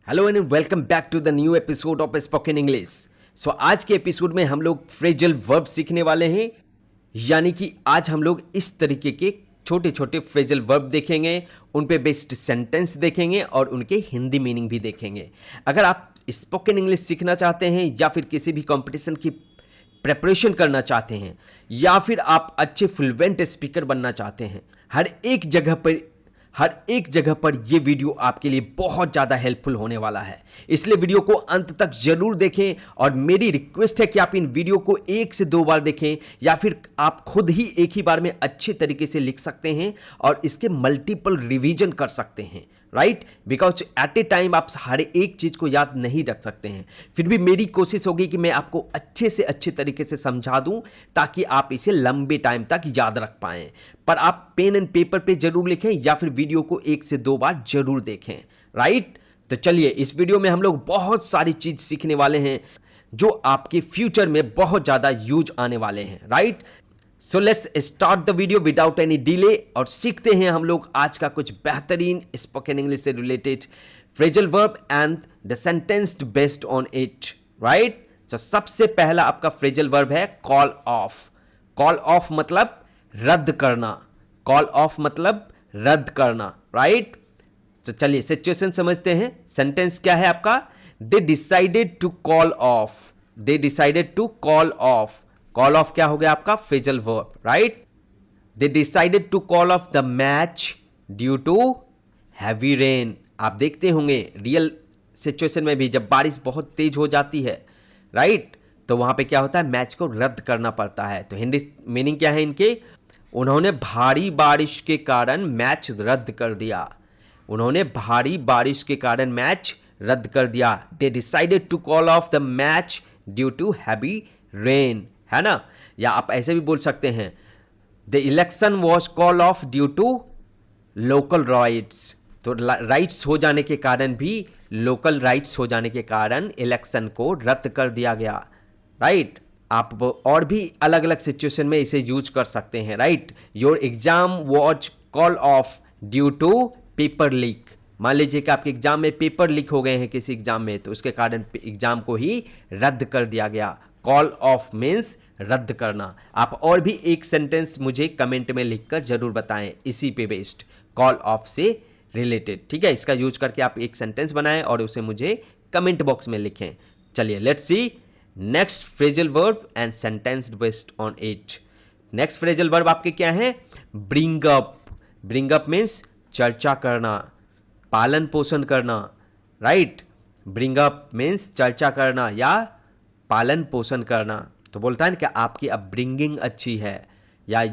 Hello and welcome back to the new episode of spoken English. So आज के episode में हम लोग फ्रेजल वर्ब सीखने वाले हैं, यानी कि आज हम लोग इस तरीके के छोटे छोटे फ्रेजल वर्ब देखेंगे, उन पे बेस्ड सेंटेंस देखेंगे और उनके हिंदी मीनिंग भी देखेंगे। अगर आप स्पोकन इंग्लिश सीखना चाहते हैं या फिर किसी भी कंपटीशन की प्रेपरेशन करना चाहते हैं या फिर आप अच्छे फ्लुएंट स्पीकर बनना चाहते हैं, हर एक जगह पर ये वीडियो आपके लिए बहुत ज़्यादा हेल्पफुल होने वाला है। इसलिए वीडियो को अंत तक जरूर देखें और मेरी रिक्वेस्ट है कि आप इन वीडियो को 1 से 2 बार देखें या फिर आप खुद ही एक ही बार में अच्छे तरीके से लिख सकते हैं और इसके मल्टीपल रिवीजन कर सकते हैं, right. Because at A time आप हर एक चीज़ को याद नहीं रख सकते हैं। फिर भी मेरी कोशिश होगी कि मैं आपको अच्छे से अच्छे तरीके से समझा दूं ताकि आप इसे लंबे टाइम तक याद रख पाएं। पर आप पेन एंड पेपर पे जरूर लिखें या फिर वीडियो को 1 से 2 बार जरूर देखें, राइट। तो चलिए, इस वीडियो में हम लोग बहुत सारी चीज़ सीखने वाले हैं जो आपके फ्यूचर में बहुत ज़्यादा यूज आने वाले हैं, right. So let's start the video without any delay और सीखते हैं हम लोग आज का कुछ बेहतरीन स्पोकन इंग्लिश से related phrasal verb and the sentence based on it, right. तो सबसे पहला आपका फ्रेजल वर्ब है कॉल ऑफ। कॉल ऑफ मतलब रद्द करना। कॉल ऑफ मतलब रद्द करना, राइट। तो चलिए सिचुएशन समझते हैं। सेंटेंस क्या है आपका? They decided to call off. They decided to call off. Call off क्या हो गया आपका? Phrasal verb, right. They decided to call off the match due to heavy rain. आप देखते होंगे रियल सिचुएशन में भी जब बारिश बहुत तेज हो जाती है, राइट, तो वहां पे क्या होता है? मैच को रद्द करना पड़ता है। तो हिंदी मीनिंग क्या है इनके? उन्होंने भारी बारिश के कारण मैच रद्द कर दिया। उन्होंने भारी बारिश के कारण मैच रद्द कर दिया। They decided to call off the match due to heavy rain, है ना। या आप ऐसे भी बोल सकते हैं the election was call off due to local riots. तो राइट्स हो जाने के कारण भी, लोकल राइट्स हो जाने के कारण इलेक्शन को रद्द कर दिया गया, राइट। आप और भी अलग अलग सिचुएशन में इसे यूज कर सकते हैं, right. Your exam was call off due to paper leak. मान लीजिए कि आपके एग्जाम में पेपर लीक हो गए हैं किसी एग्जाम में, तो उसके कारण एग्जाम को ही रद्द कर दिया गया। कॉल ऑफ मीन्स रद्द करना। आप और भी एक सेंटेंस मुझे कमेंट में लिखकर जरूर बताएं इसी पे बेस्ड, कॉल ऑफ से रिलेटेड, ठीक है। इसका यूज करके आप एक सेंटेंस बनाएं और उसे मुझे कमेंट बॉक्स में लिखें। चलिए let's see next phrasal verb and sentence based on it. Next phrasal verb आपके क्या है? Bring up. Bring up means चर्चा करना, पालन पोषण करना, राइट। ब्रिंग अप मीन्स चर्चा करना या पालन पोषण करना। तो बोलता है ना कि आपकी अपब्रिंगिंग अच्छी है या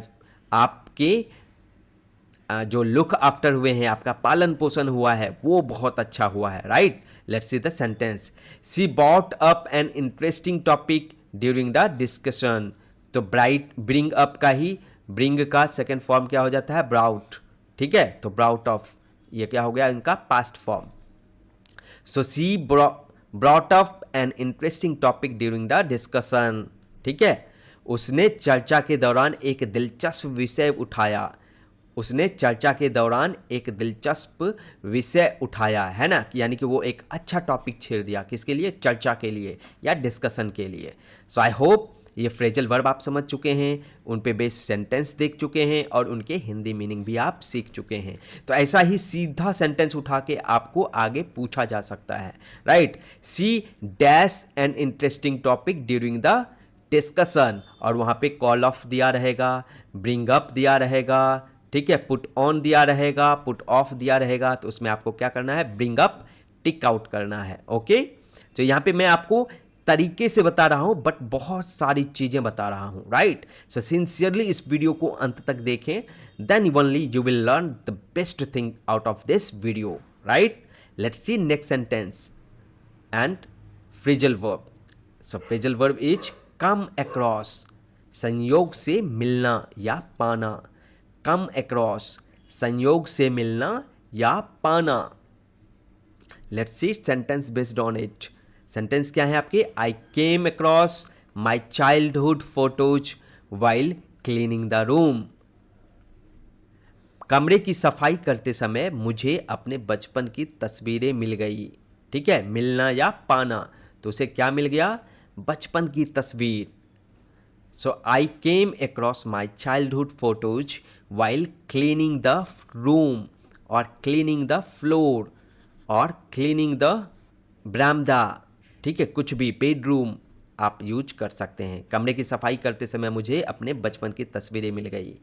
आपके जो लुक आफ्टर हुए हैं, आपका पालन पोषण हुआ है, वो बहुत अच्छा हुआ है, right. Let's see the sentence. She bought up an interesting topic during the discussion. तो ब्रिंग अप का ही, ब्रिंग का सेकेंड फॉर्म क्या हो जाता है? ब्राउट, ठीक है। तो ब्राउट ऑफ ये क्या हो गया? इनका past form. So she brought up an interesting topic during the discussion, ठीक है। उसने चर्चा के दौरान एक दिलचस्प विषय उठाया। उसने चर्चा के दौरान एक दिलचस्प विषय उठाया, है ना। यानी कि वो एक अच्छा टॉपिक छेड़ दिया, किसके लिए? चर्चा के लिए या डिस्कशन के लिए। सो आई होप ये फ्रेजल वर्ब आप समझ चुके हैं, उन पे बेस्ड सेंटेंस देख चुके हैं और उनके हिंदी मीनिंग भी आप सीख चुके हैं। तो ऐसा ही सीधा सेंटेंस उठा के आपको आगे पूछा जा सकता है, right. C dash an interesting topic during the discussion, और वहाँ पे कॉल ऑफ दिया रहेगा, ब्रिंग अप दिया रहेगा, ठीक है, पुट ऑन दिया रहेगा, पुट ऑफ दिया रहेगा। तो उसमें आपको क्या करना है? ब्रिंग अप टिक आउट करना है, ओके। तो यहाँ पे मैं आपको तरीके से बता रहा हूं बट बहुत सारी चीजें बता रहा हूं, राइट। सो सिंसियरली इस वीडियो को अंत तक देखें, then only you will learn the best thing out of this video, right. Let's see next sentence and phrasal verb. So phrasal verb is come across, संयोग से मिलना या पाना। कम अक्रॉस, संयोग से मिलना या पाना। Let's see sentence based on it. Sentence क्या है आपके? I came across my childhood photos while cleaning the room. कमरे की सफाई करते समय मुझे अपने बचपन की तस्वीरें मिल गई। ठीक है, मिलना या पाना, तो उसे क्या मिल गया, बचपन की तस्वीर। So I came across my childhood photos while cleaning the room और क्लीनिंग द फ्लोर और क्लीनिंग द बरामदा, ठीक है, कुछ भी, बेडरूम आप यूज कर सकते हैं। कमरे की सफाई करते समय मुझे अपने बचपन की तस्वीरें मिल गई।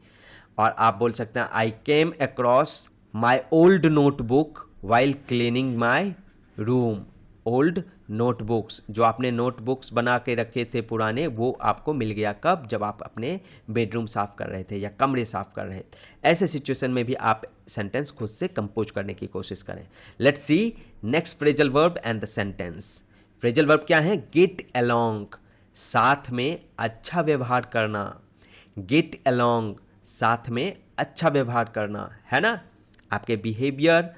और आप बोल सकते हैं I came across my old notebook while cleaning my room. Old notebooks, जो आपने नोटबुक्स बना के रखे थे पुराने, वो आपको मिल गया कब, जब आप अपने बेडरूम साफ कर रहे थे या कमरे साफ कर रहे थे। ऐसे सिचुएशन में भी आप सेंटेंस खुद से कंपोज करने की कोशिश करें। Let's see next phrasal verb and the sentence. Phrasal verb क्या है, गेट अलोंग, साथ में अच्छा व्यवहार करना। गेट अलोंग, साथ में अच्छा व्यवहार करना, है ना, आपके बिहेवियर,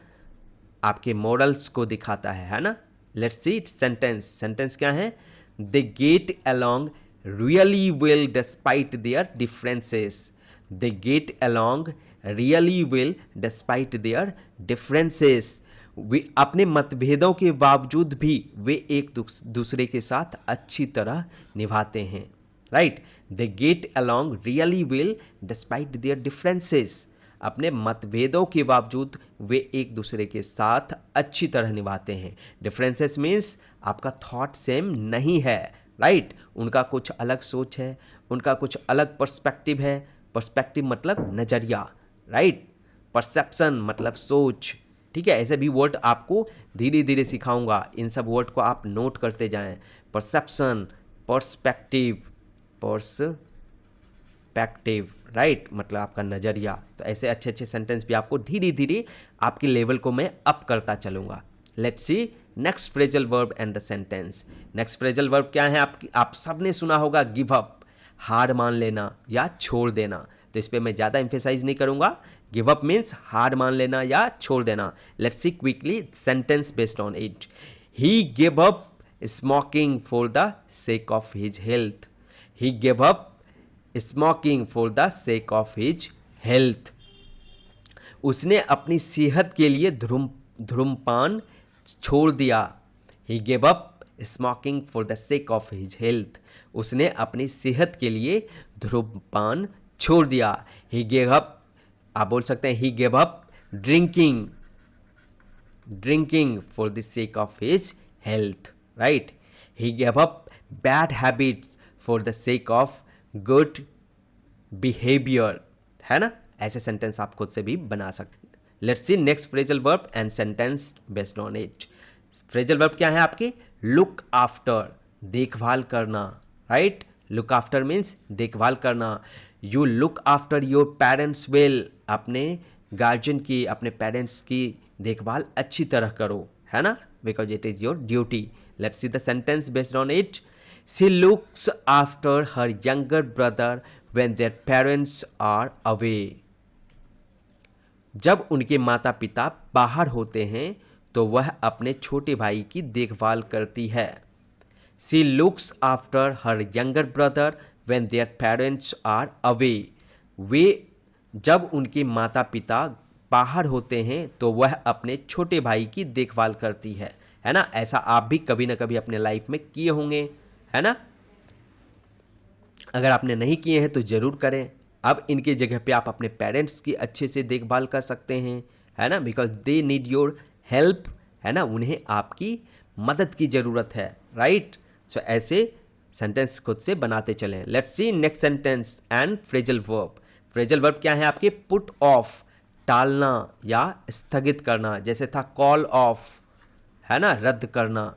आपके मॉरल्स को दिखाता है ना। Let's see sentence. सेंटेंस क्या है, they get along really well despite their differences. They get along really well despite their differences. वे अपने मतभेदों के बावजूद भी वे एक दूसरे के साथ अच्छी तरह निभाते हैं, right. They get along really well despite their differences, अपने मतभेदों के बावजूद वे एक दूसरे के साथ अच्छी तरह निभाते हैं। डिफरेंसेस मीन्स आपका थॉट सेम नहीं है, राइट। उनका कुछ अलग सोच है, उनका कुछ अलग पर्सपेक्टिव है। पर्सपेक्टिव मतलब नज़रिया, राइट। परसेप्शन मतलब सोच, ठीक है। ऐसे भी वर्ड आपको धीरे धीरे सिखाऊंगा, इन सब वर्ड को आप नोट करते जाएं। परसेप्शन, पर्सपेक्टिव, पर्सपेक्टिव, राइट, मतलब आपका नज़रिया। तो ऐसे अच्छे अच्छे सेंटेंस भी आपको धीरे धीरे आपके लेवल को मैं अप करता चलूँगा। Let's see next phrasal verb and the sentence. Next phrasal verb क्या है, आप सब ने सुना होगा, गिव अप, हार मान लेना या छोड़ देना। तो इस पर मैं ज़्यादा एम्फेसाइज नहीं करूँगा। गिव अप मीन्स हार मान लेना या छोड़ देना। Let's see quickly sentence based on it. He give up smoking for the sake of his health. He give up smoking for the sake of his health. उसने अपनी सेहत के लिए धूम्रपान छोड़ दिया। He give up smoking for the sake of his health. उसने अपनी सेहत के लिए धूम्रपान छोड़ दिया। ही गिव अप, आप बोल सकते हैं he give up drinking for the sake of his health, right. He give up bad habits for the sake of good behaviour, है ना। ऐसे सेंटेंस आप खुद से भी बना सकते हैं। Let's see next phrasal verb and sentence based on it. Phrasal verb क्या है आपके, लुक आफ्टर, देखभाल करना, राइट। लुक आफ्टर मीन्स देखभाल करना। You look after your parents well, अपने गार्जियन की, अपने पेरेंट्स की देखभाल अच्छी तरह करो, है ना, because it is your duty. Let's see the sentence based on it. She looks after her younger brother when their parents are away। जब उनके माता पिता बाहर होते हैं तो वह अपने छोटे भाई की देखभाल करती है। She looks after her younger brother when their parents are away। वे जब उनके माता पिता बाहर होते हैं तो वह अपने छोटे भाई की देखभाल करती है ना। ऐसा आप भी कभी ना कभी अपने लाइफ में किए होंगे, है ना। अगर आपने नहीं किए हैं तो ज़रूर करें। अब इनके जगह पे आप अपने पेरेंट्स की अच्छे से देखभाल कर सकते हैं, है ना, because they need your help, है ना, उन्हें आपकी मदद की ज़रूरत है, राइट। सो ऐसे सेंटेंस खुद से बनाते चलें। Let's see next sentence and phrasal verb. Phrasal verb क्या है आपके, पुट ऑफ, टालना या स्थगित करना। जैसे था कॉल ऑफ, है ना, रद्द करना,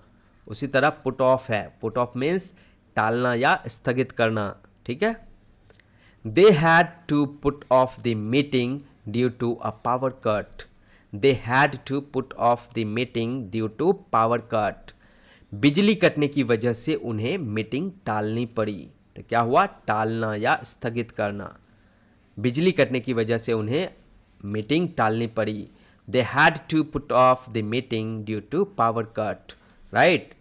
उसी तरह पुट ऑफ है। पुट ऑफ मीन्स टालना या स्थगित करना, ठीक है। They had to put off the meeting due to a power cut. They had to put off the meeting due to power cut. बिजली कटने की वजह से उन्हें मीटिंग टालनी पड़ी। तो क्या हुआ, टालना या स्थगित करना। बिजली कटने की वजह से उन्हें मीटिंग टालनी पड़ी। They had to put off the meeting due to power cut, right.